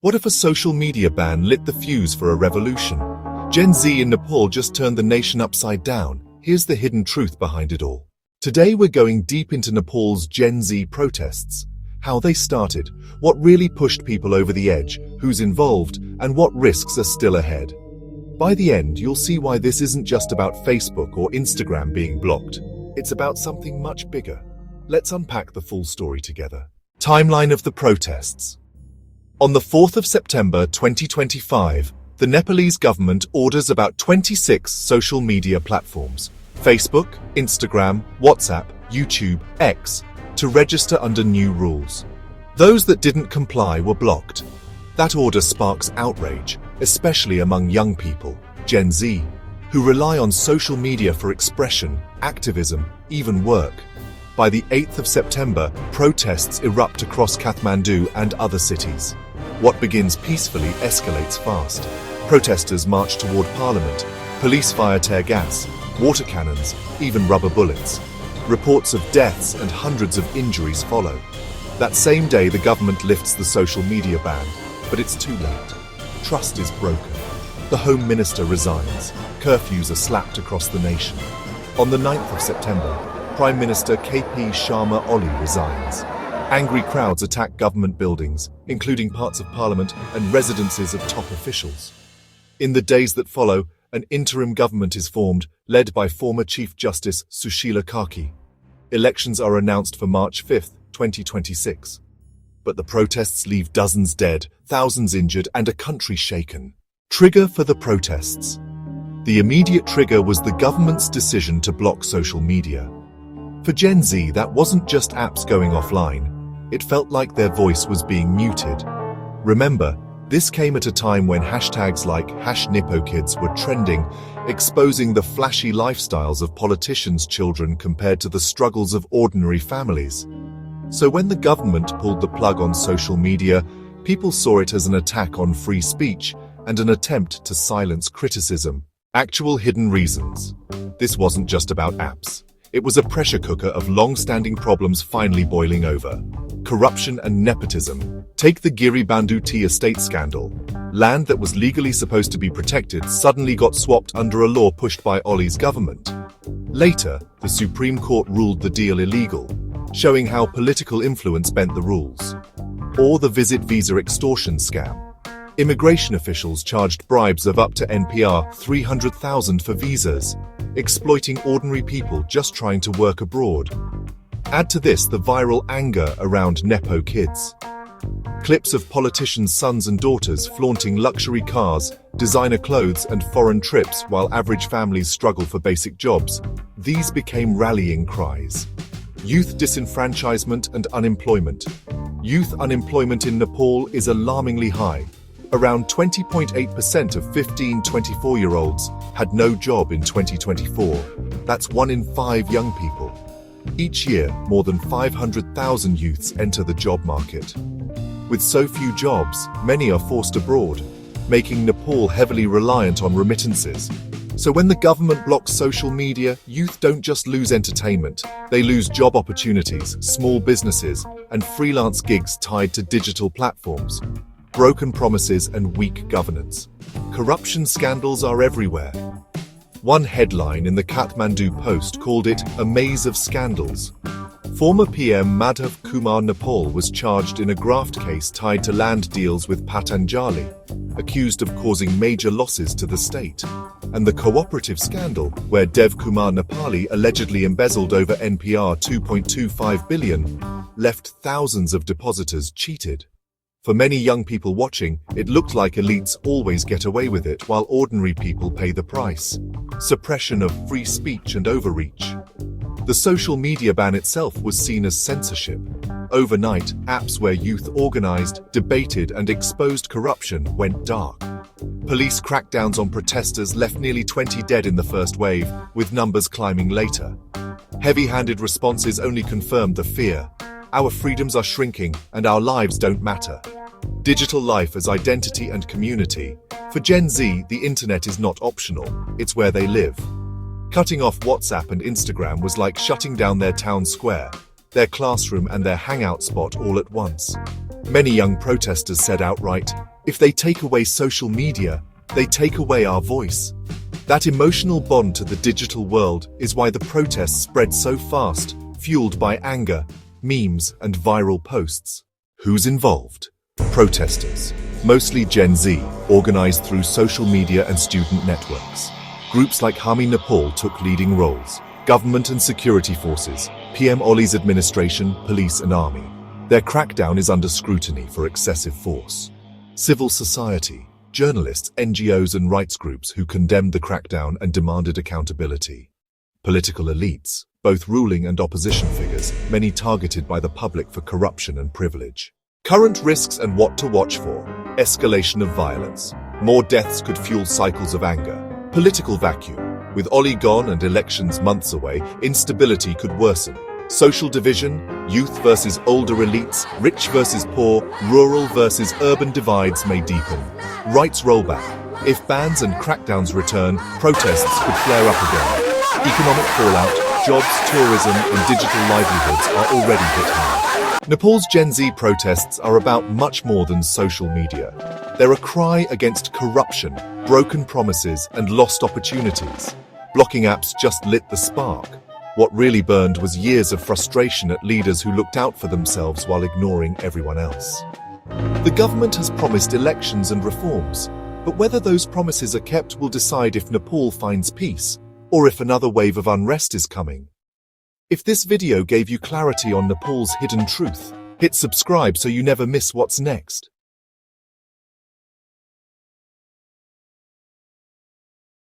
What if a social media ban lit the fuse for a revolution? Gen Z in Nepal just turned the nation upside down. Here's the hidden truth behind it all. Today we're going deep into Nepal's Gen Z protests. How they started, what really pushed people over the edge, who's involved, and what risks are still ahead. By the end, you'll see why this isn't just about Facebook or Instagram being blocked. It's about something much bigger. Let's unpack the full story together. Timeline of the protests. On the 4th of September 2025, the Nepalese government orders about 26 social media platforms, Facebook, Instagram, WhatsApp, YouTube, X, to register under new rules. Those that didn't comply were blocked. That order sparks outrage, especially among young people, Gen Z, who rely on social media for expression, activism, even work. By the 8th of September, protests erupt across Kathmandu and other cities. What begins peacefully escalates fast. Protesters march toward parliament. Police fire tear gas, water cannons, even rubber bullets. Reports of deaths and hundreds of injuries follow. That same day, the government lifts the social media ban, but it's too late. Trust is broken. The Home Minister resigns. Curfews are slapped across the nation. On the 9th of September, Prime Minister KP Sharma Oli resigns. Angry crowds attack government buildings, including parts of parliament and residences of top officials. In the days that follow, an interim government is formed, led by former Chief Justice Sushila Karki. Elections are announced for March 5, 2026. But the protests leave dozens dead, thousands injured, and a country shaken. Trigger for the protests. The immediate trigger was the government's decision to block social media. For Gen Z, that wasn't just apps going offline. It felt like their voice was being muted. Remember, this came at a time when hashtags like #NepoKids were trending, exposing the flashy lifestyles of politicians' children compared to the struggles of ordinary families. So when the government pulled the plug on social media, people saw it as an attack on free speech and an attempt to silence criticism. Actual hidden reasons. This wasn't just about apps. It was a pressure cooker of long-standing problems finally boiling over. Corruption and nepotism. Take the Giri Bandhu tea estate scandal. Land that was legally supposed to be protected suddenly got swapped under a law pushed by Oli's government. Later, the Supreme Court ruled the deal illegal, showing how political influence bent the rules. Or the visit visa extortion scam. Immigration officials charged bribes of up to NPR 300,000 for visas, exploiting ordinary people just trying to work abroad. Add to this the viral anger around Nepo kids. Clips of politicians' sons and daughters flaunting luxury cars, designer clothes, and foreign trips while average families struggle for basic jobs. These became rallying cries. Youth disenfranchisement and unemployment. Youth unemployment in Nepal is alarmingly high. Around 20.8% of 15-24-year-olds had no job in 2024. That's 1 in 5 young people. Each year, more than 500,000 youths enter the job market. With so few jobs, many are forced abroad, making Nepal heavily reliant on remittances. So when the government blocks social media, youth don't just lose entertainment, they lose job opportunities, small businesses, and freelance gigs tied to digital platforms. Broken promises and weak governance. Corruption scandals are everywhere. One headline in the Kathmandu Post called it a maze of scandals. Former PM Madhav Kumar Nepal was charged in a graft case tied to land deals with Patanjali, accused of causing major losses to the state. And the cooperative scandal, where Dev Kumar Nepali allegedly embezzled over NPR 2.25 billion, left thousands of depositors cheated. For many young people watching, it looked like elites always get away with it while ordinary people pay the price. Suppression of free speech and overreach. The social media ban itself was seen as censorship. Overnight, apps where youth organized, debated, and exposed corruption went dark. Police crackdowns on protesters left nearly 20 dead in the first wave, with numbers climbing later. Heavy-handed responses only confirmed the fear. Our freedoms are shrinking, and our lives don't matter. Digital life as identity and community. For Gen Z, the internet is not optional, it's where they live. Cutting off WhatsApp and Instagram was like shutting down their town square, their classroom and their hangout spot all at once. Many young protesters said outright, if they take away social media, they take away our voice. That emotional bond to the digital world is why the protests spread so fast, fueled by anger, memes, and viral posts. Who's involved? Protesters, mostly Gen Z, organized through social media and student networks. Groups like Hami Nepal took leading roles. Government and security forces, PM Ollie's administration, police and army. Their crackdown is under scrutiny for excessive force. Civil society, journalists, NGOs and rights groups who condemned the crackdown and demanded accountability. Political elites, both ruling and opposition figures, many targeted by the public for corruption and privilege. Current risks and what to watch for. Escalation of violence. More deaths could fuel cycles of anger. Political vacuum. With Ollie gone and elections months away, instability could worsen. Social division, youth versus older elites, rich versus poor, rural versus urban divides may deepen. Rights rollback. If bans and crackdowns return, protests could flare up again. Economic fallout, jobs, tourism, and digital livelihoods are already hit hard. Nepal's Gen Z protests are about much more than social media. They're a cry against corruption, broken promises, and lost opportunities. Blocking apps just lit the spark. What really burned was years of frustration at leaders who looked out for themselves while ignoring everyone else. The government has promised elections and reforms, but whether those promises are kept will decide if Nepal finds peace, or if another wave of unrest is coming. If this video gave you clarity on Nepal's hidden truth, hit subscribe so you never miss what's next.